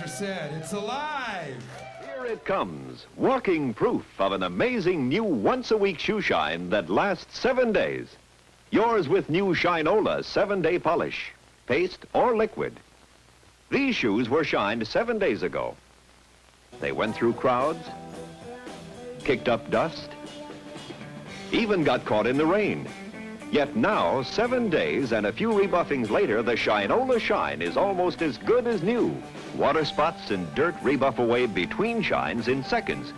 Said, it's alive! Here it comes, walking proof of an amazing new once-a-week shoe shine that lasts 7 days. Yours with new Shinola 7-day polish, paste or liquid. These shoes were shined 7 days ago. They went through crowds, kicked up dust, even got caught in the rain. Yet now, 7 days and a few rebuffings later, the Shinola shine is almost as good as new. Water spots and dirt rebuff away between shines in seconds.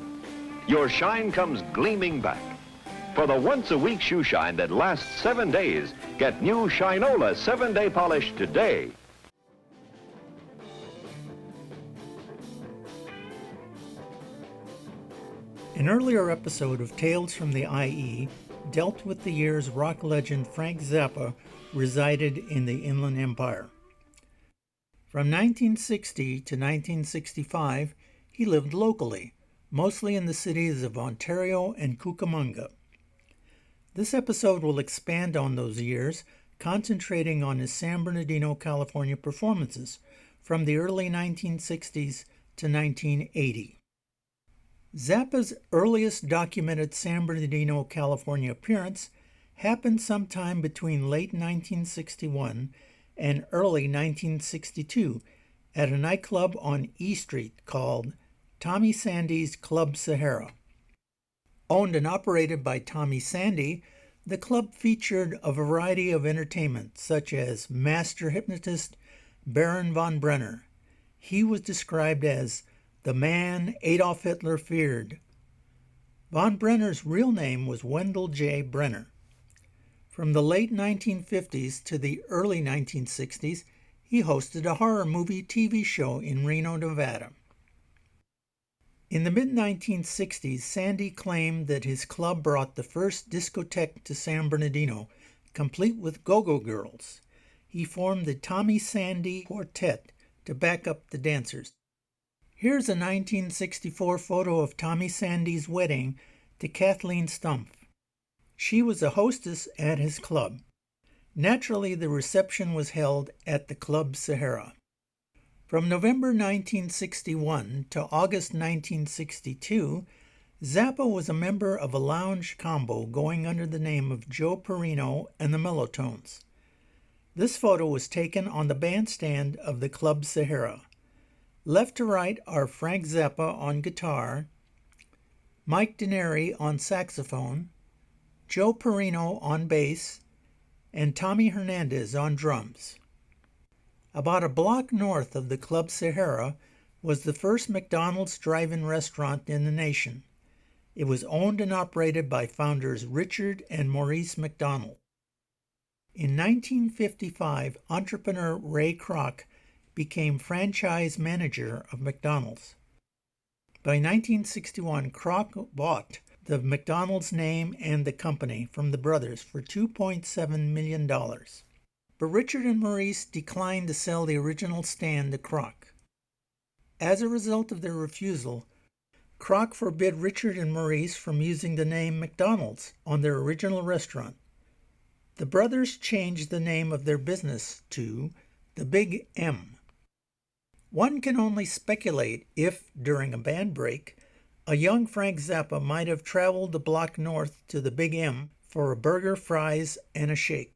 Your shine comes gleaming back. For the once-a-week shoe shine that lasts 7 days, get new Shinola 7-day polish today. An earlier episode of Tales from the IE dealt with the years rock legend Frank Zappa resided in the Inland Empire. From 1960 to 1965, he lived locally, mostly in the cities of Ontario and Cucamonga. This episode will expand on those years, concentrating on his San Bernardino, California performances from the early 1960s to 1980. Zappa's earliest documented San Bernardino, California appearance happened sometime between late 1961 and early 1962 at a nightclub on E Street called Tommy Sandy's Club Sahara. Owned and operated by Tommy Sandy, the club featured a variety of entertainment, such as master hypnotist Baron von Brenner. He was described as the man Adolf Hitler feared. Von Brenner's real name was Wendell J. Brenner. From the late 1950s to the early 1960s, he hosted a horror movie TV show in Reno, Nevada. In the mid-1960s, Sandy claimed that his club brought the first discotheque to San Bernardino, complete with go-go girls. He formed the Tommy Sandy Quartet to back up the dancers. Here's a 1964 photo of Tommy Sandy's wedding to Kathleen Stumpf. She was a hostess at his club. Naturally, the reception was held at the Club Sahara. From November 1961 to August 1962, Zappa was a member of a lounge combo going under the name of Joe Perino and the Mellotones. This photo was taken on the bandstand of the Club Sahara. Left to right are Frank Zappa on guitar, Mike Denary on saxophone, Joe Perino on bass, and Tommy Hernandez on drums. About a block north of the Club Sahara was the first McDonald's drive-in restaurant in the nation. It was owned and operated by founders Richard and Maurice McDonald. In 1955, entrepreneur Ray Kroc became franchise manager of McDonald's. By 1961, Kroc bought the McDonald's name and the company from the brothers for $2.7 million. But Richard and Maurice declined to sell the original stand to Kroc. As a result of their refusal, Kroc forbid Richard and Maurice from using the name McDonald's on their original restaurant. The brothers changed the name of their business to the Big M. One can only speculate if, during a band break, a young Frank Zappa might have traveled the block north to the Big M for a burger, fries, and a shake.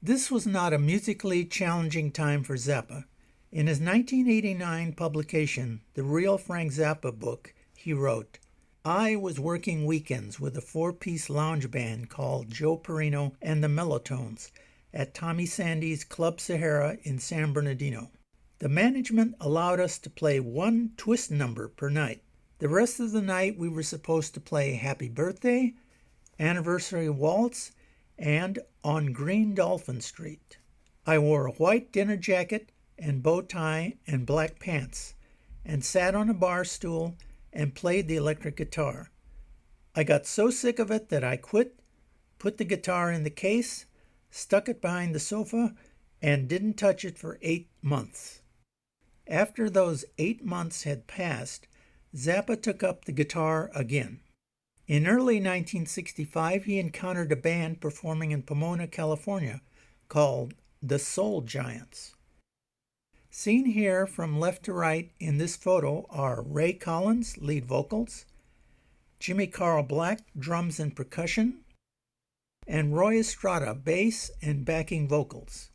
This was not a musically challenging time for Zappa. In his 1989 publication, The Real Frank Zappa book, he wrote, "I was working weekends with a four-piece lounge band called Joe Perino and the Mellotones at Tommy Sandy's Club Sahara in San Bernardino. The management allowed us to play one twist number per night. The rest of the night we were supposed to play Happy Birthday, Anniversary Waltz, and On Green Dolphin Street. I wore a white dinner jacket and bow tie and black pants, and sat on a bar stool and played the electric guitar. I got so sick of it that I quit, put the guitar in the case, stuck it behind the sofa, and didn't touch it for 8 months. After those 8 months had passed, Zappa took up the guitar again. In early 1965, he encountered a band performing in Pomona, California, called the Soul Giants. Seen here from left to right in this photo are Ray Collins, lead vocals, Jimmy Carl Black, drums and percussion, and Roy Estrada, bass and backing vocals.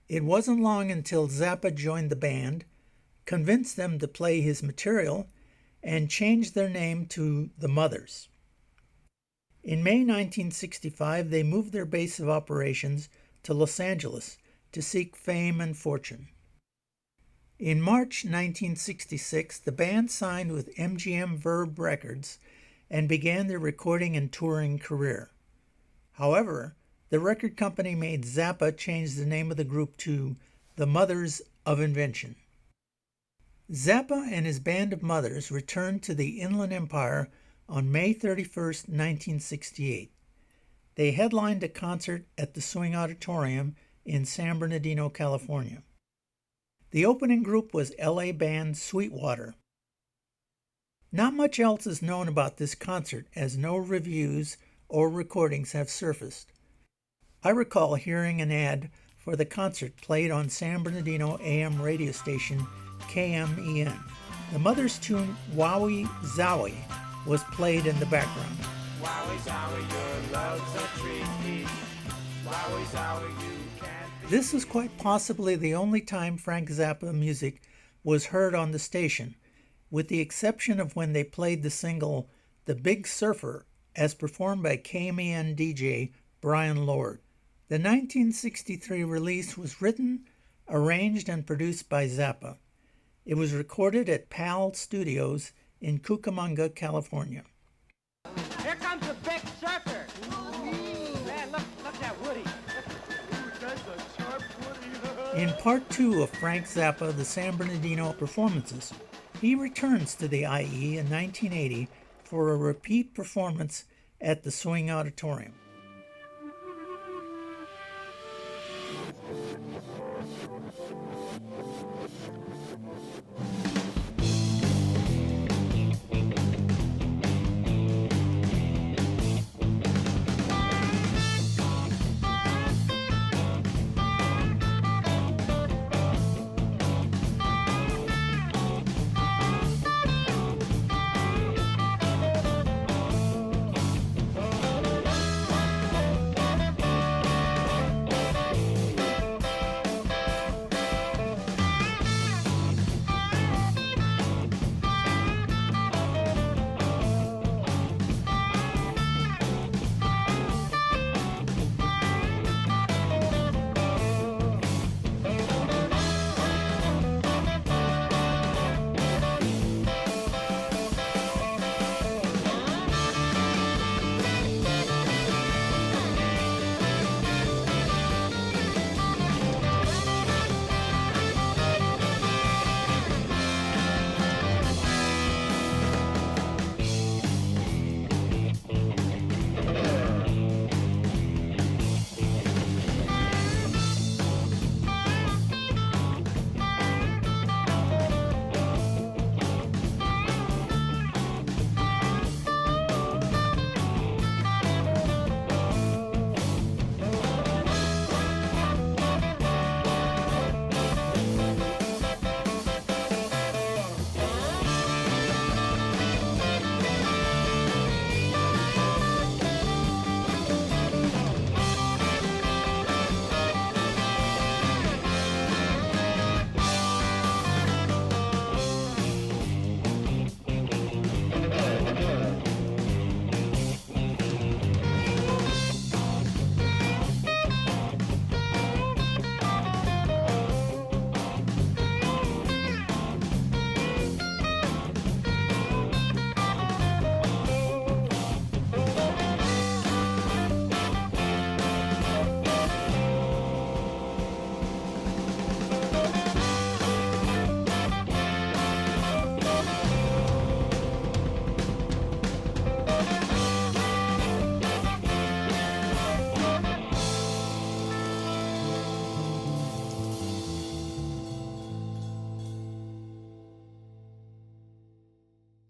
It wasn't long until Zappa joined the band, convinced them to play his material, and changed their name to the Mothers. In May 1965, they moved their base of operations to Los Angeles to seek fame and fortune. In March 1966, the band signed with MGM Verve Records and began their recording and touring career. However, the record company made Zappa change the name of the group to the Mothers of Invention. Zappa and his band of mothers returned to the Inland Empire on May 31, 1968. They headlined a concert at the Swing Auditorium in San Bernardino, California. The opening group was LA band Sweetwater. Not much else is known about this concert, as no reviews or recordings have surfaced. I recall hearing an ad for the concert played on San Bernardino AM radio station KMEN. The Mothers' tune Wowie Zowie was played in the background. Wowie zowie, your love's a treat. Wowie zowie, you can't. This was quite possibly the only time Frank Zappa music was heard on the station, with the exception of when they played the single The Big Surfer as performed by KMEN DJ Brian Lord. The 1963 release was written, arranged, and produced by Zappa. It was recorded at PAL Studios in Cucamonga, California. Here comes the big surfer. Man, look at that Woody. That's a sharp Woody. In part 2 of Frank Zappa, the San Bernardino performances, he returns to the IE in 1980 for a repeat performance at the Swing Auditorium.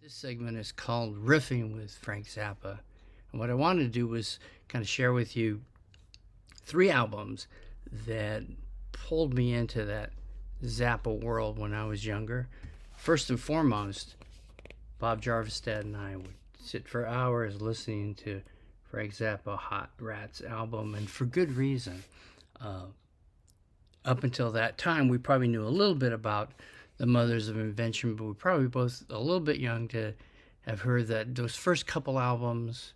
This segment is called Riffing with Frank Zappa. And what I wanted to do was kind of share with you 3 albums that pulled me into that Zappa world when I was younger. First and foremost, Bob Jarvisstad and I would sit for hours listening to Frank Zappa Hot Rats album, and for good reason. Up until that time, we probably knew a little bit about the Mothers of Invention, but we're probably both a little bit young to have heard that those first couple albums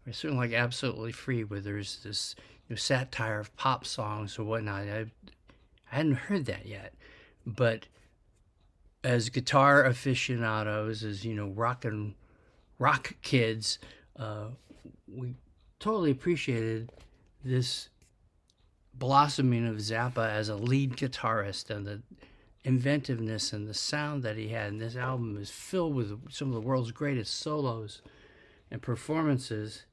were certainly like Absolutely Free, where there's this satire of pop songs or whatnot. I hadn't heard that yet, but as guitar aficionados, as rock kids, we totally appreciated this blossoming of Zappa as a lead guitarist and the inventiveness and the sound that he had. And this album is filled with some of the world's greatest solos and performances.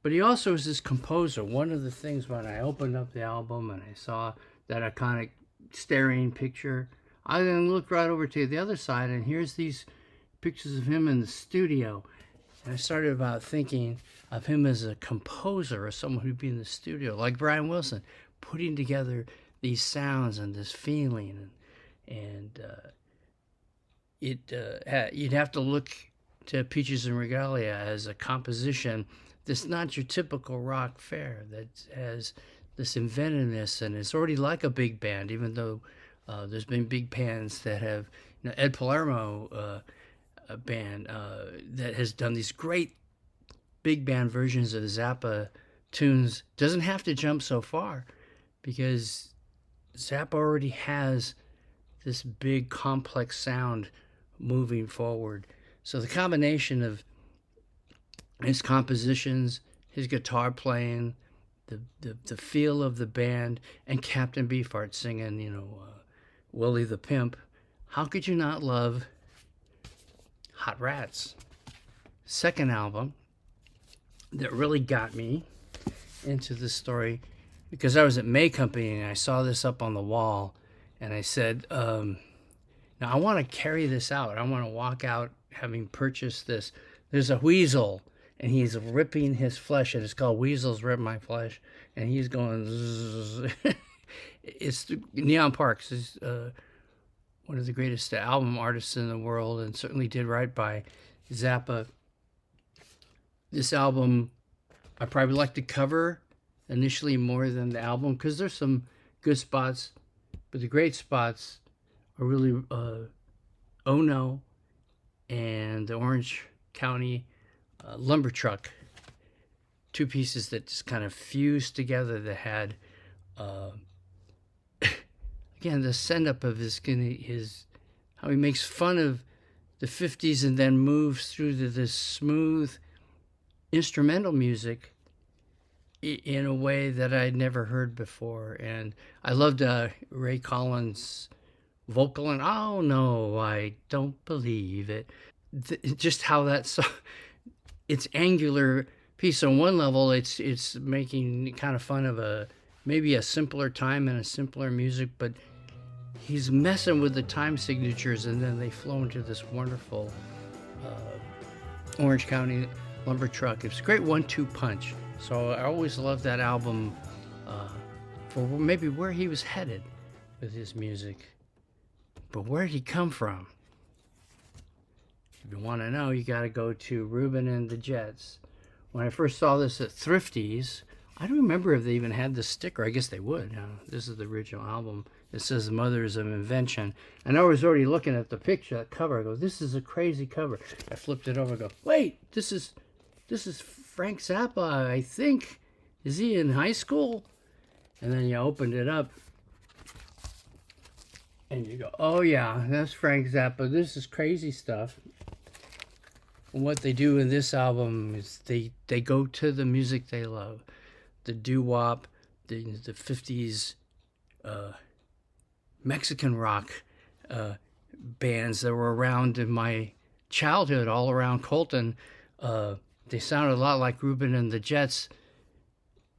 But he also is this composer. One of the things when I opened up the album and I saw that iconic staring picture, I then looked right over to the other side, and here's these pictures of him in the studio. And I started about thinking of him as a composer or someone who'd be in the studio, like Brian Wilson, putting together these sounds and this feeling. And you'd have to look to Peaches and Regalia as a composition that's not your typical rock fare, that has this inventiveness, and it's already like a big band, even though there's been big bands that have, Ed Palermo band that has done these great big band versions of Zappa tunes doesn't have to jump so far, because Zappa already has this big complex sound moving forward. So the combination of his compositions, his guitar playing, the feel of the band, and Captain Beefheart singing, Willie the Pimp, how could you not love Hot Rats? Second album that really got me into the story, because I was at May Company and I saw this up on the wall, and I said, now I want to carry this out. I want to walk out having purchased this. There's a weasel, and he's ripping his flesh, and it's called Weasels Rip My Flesh, and he's going zzz. It's Neon Parks is one of the greatest album artists in the world, and certainly did right by Zappa. This album, I probably like the cover initially more than the album, because there's some good spots, but the great spots are really Oh No and the Orange County Lumber Truck, two pieces that just kind of fused together, that had again the send-up of his how he makes fun of the 50s and then moves through to this smooth instrumental music in a way that I'd never heard before. And I loved Ray Collins' vocal, and oh no, I don't believe it. Just how that song, it's angular piece. On one level, it's making kind of fun of maybe a simpler time and a simpler music, but he's messing with the time signatures, and then they flow into this wonderful Orange County Lumber Truck. It's a great 1-2 punch. So I always loved that album for maybe where he was headed with his music. But where did he come from? If you want to know, you got to go to Reuben and the Jets. When I first saw this at Thrifty's, I don't remember if they even had the sticker. I guess they would. This is the original album. It says The Mothers of Invention. And I was already looking at the picture, that cover. I go, this is a crazy cover. I flipped it over and go, wait, this is Frank Zappa, I think. Is he in high school? And then you opened it up, and you go, oh yeah, that's Frank Zappa. This is crazy stuff. And what they do in this album is they go to the music they love. The doo-wop, the 50s Mexican rock bands that were around in my childhood, all around Colton. They sounded a lot like Reuben and the Jets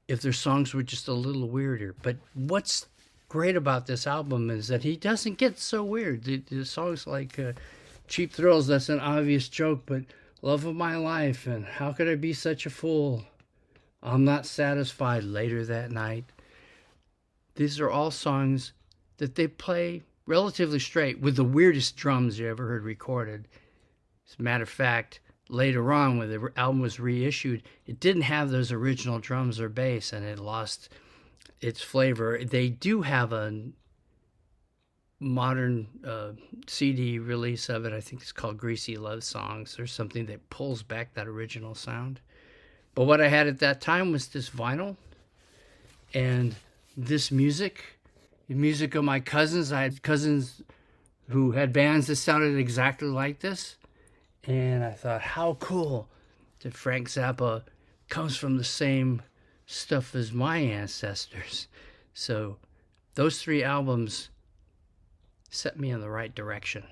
if their songs were just a little weirder. But what's great about this album is that he doesn't get so weird. The songs like Cheap Thrills, that's an obvious joke, but Love of My Life and How Could I Be Such a Fool? I'm Not Satisfied, Later That Night. These are all songs that they play relatively straight with the weirdest drums you ever heard recorded. As a matter of fact, later on, when the album was reissued, it didn't have those original drums or bass, and it lost its flavor. They do have a modern CD release of it. I think it's called Greasy Love Songs or something that pulls back that original sound. But what I had at that time was this vinyl and this music, the music of my cousins. I had cousins who had bands that sounded exactly like this. And I thought, how cool that Frank Zappa comes from the same stuff as my ancestors. So those three albums set me in the right direction.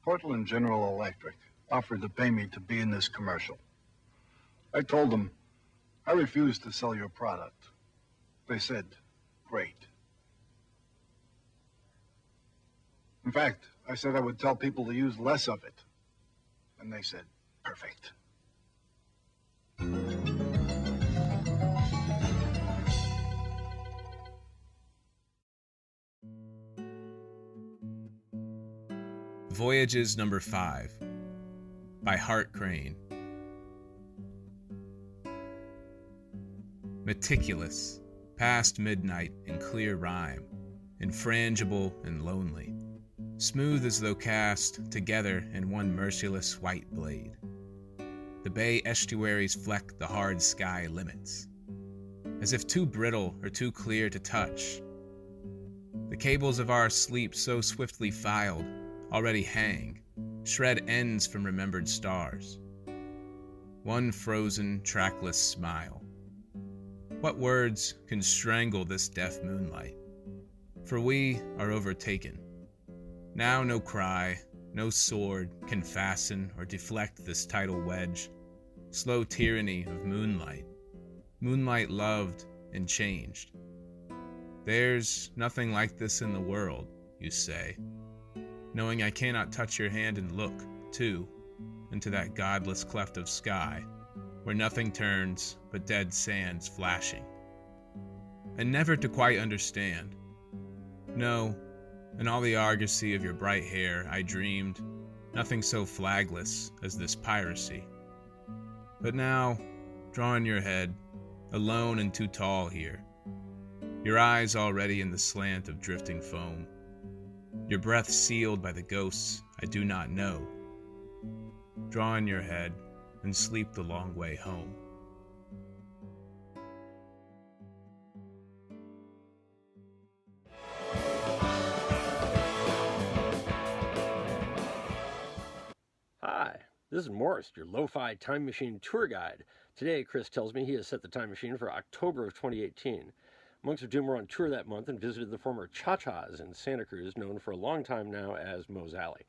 Portland General Electric offered to pay me to be in this commercial. I told them, I refuse to sell your product. They said, great. In fact, I said I would tell people to use less of it. And they said, perfect. Voyages number 5 by Hart Crane. meticulous, past midnight in clear rhyme, infrangible and lonely, smooth as though cast together in one merciless white blade. The bay estuaries fleck the hard sky limits, as if too brittle or too clear to touch. The cables of our sleep so swiftly filed already hang, shred ends from remembered stars. One frozen, trackless smile. What words can strangle this deaf moonlight? For we are overtaken. Now no cry, no sword can fasten or deflect this tidal wedge. Slow tyranny of moonlight. Moonlight loved and changed. There's nothing like this in the world, you say, knowing I cannot touch your hand and look, too, into that godless cleft of sky, where nothing turns but dead sands flashing. And never to quite understand. No, in all the argosy of your bright hair, I dreamed nothing so flagless as this piracy. But now, drawing your head, alone and too tall here, your eyes already in the slant of drifting foam, your breath sealed by the ghosts I do not know, draw in your head and sleep the long way home. Hi, this is Morris, your Lo-Fi Time Machine tour guide. Today, Chris tells me he has set the time machine for October of 2018. Monks of Doom were on tour that month and visited the former Cha-Cha's in Santa Cruz, known for a long time now as Moe's Alley.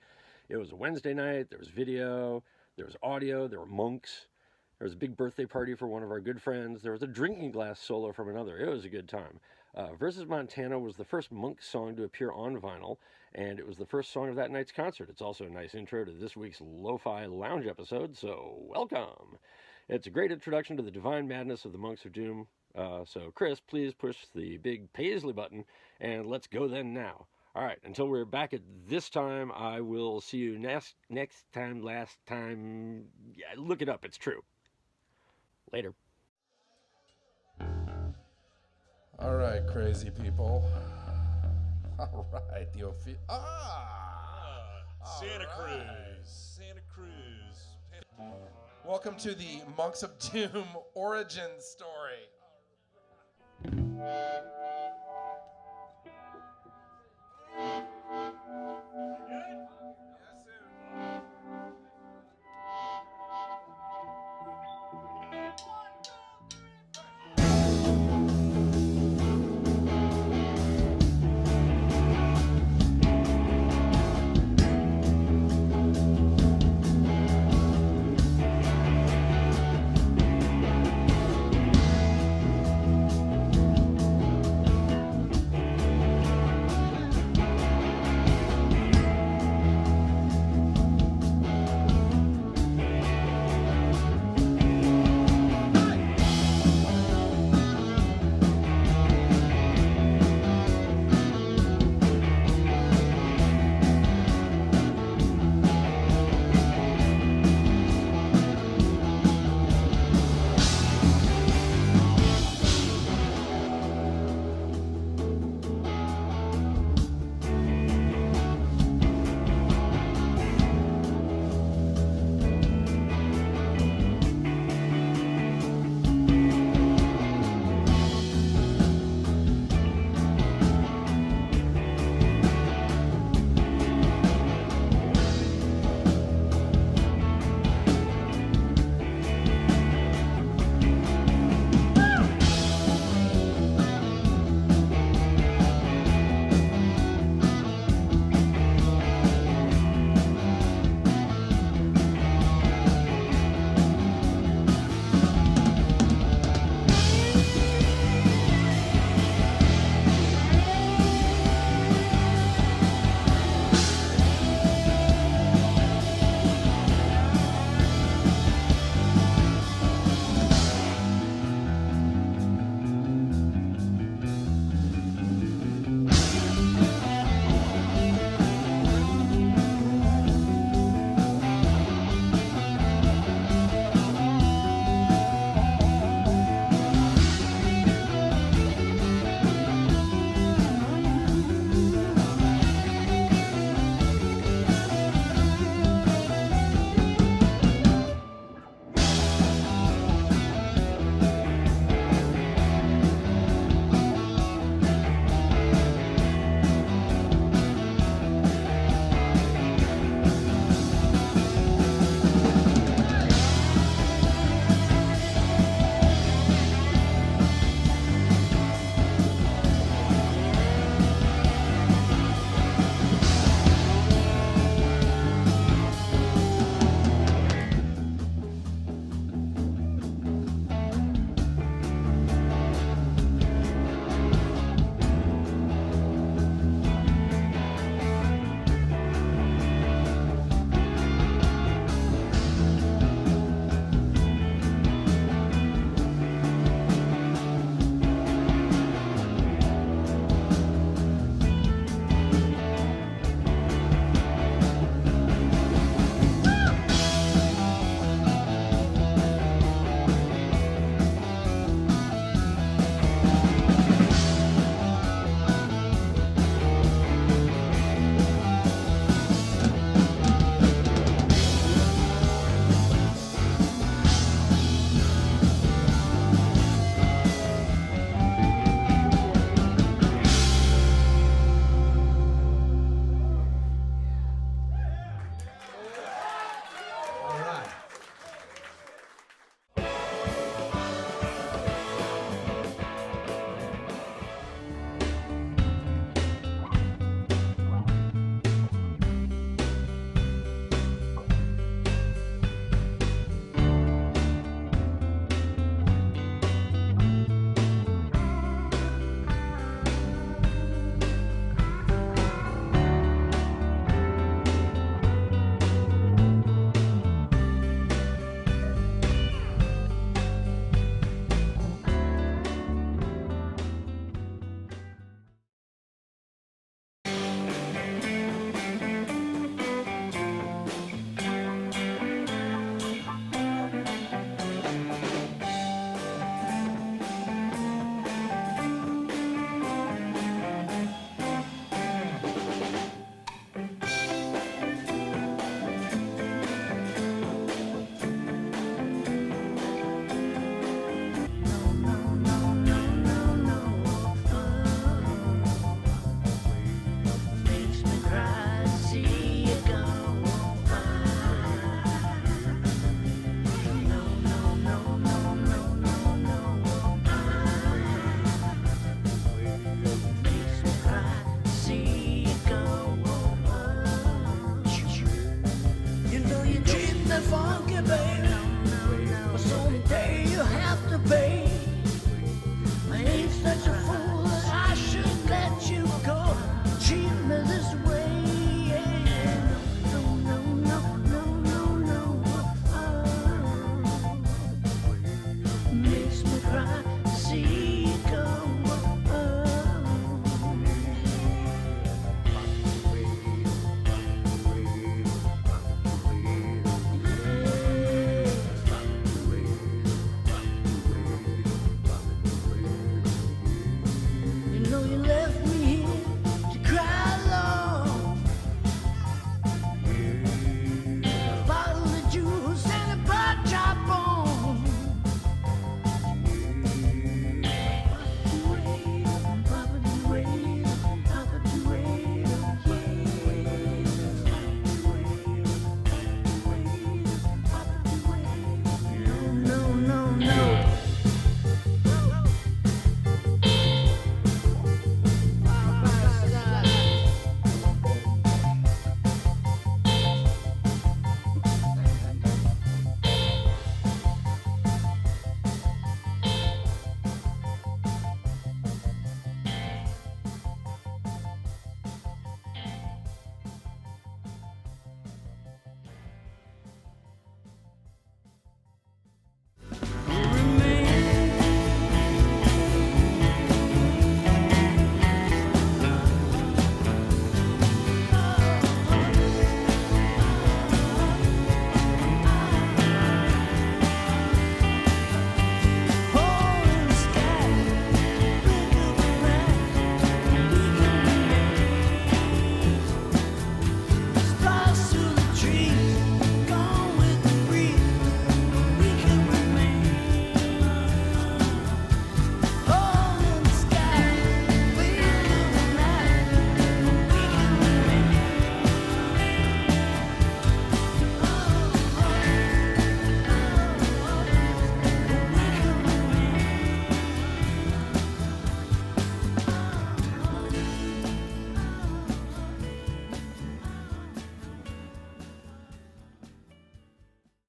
It was a Wednesday night, there was video, there was audio, there were monks, there was a big birthday party for one of our good friends, there was a drinking glass solo from another. It was a good time. Versus Montana was the first monk song to appear on vinyl, and it was the first song of that night's concert. It's also a nice intro to this week's Lo-Fi Lounge episode, so welcome. It's a great introduction to the divine madness of the Monks of Doom. So Chris, please push the big Paisley button, and let's go then now. All right, until we're back at this time, I will see you next time, last time. Yeah, look it up, it's true. Later. All right, crazy people. All right, Santa Cruz. Santa Cruz. Welcome to the Monks of Doom origin story.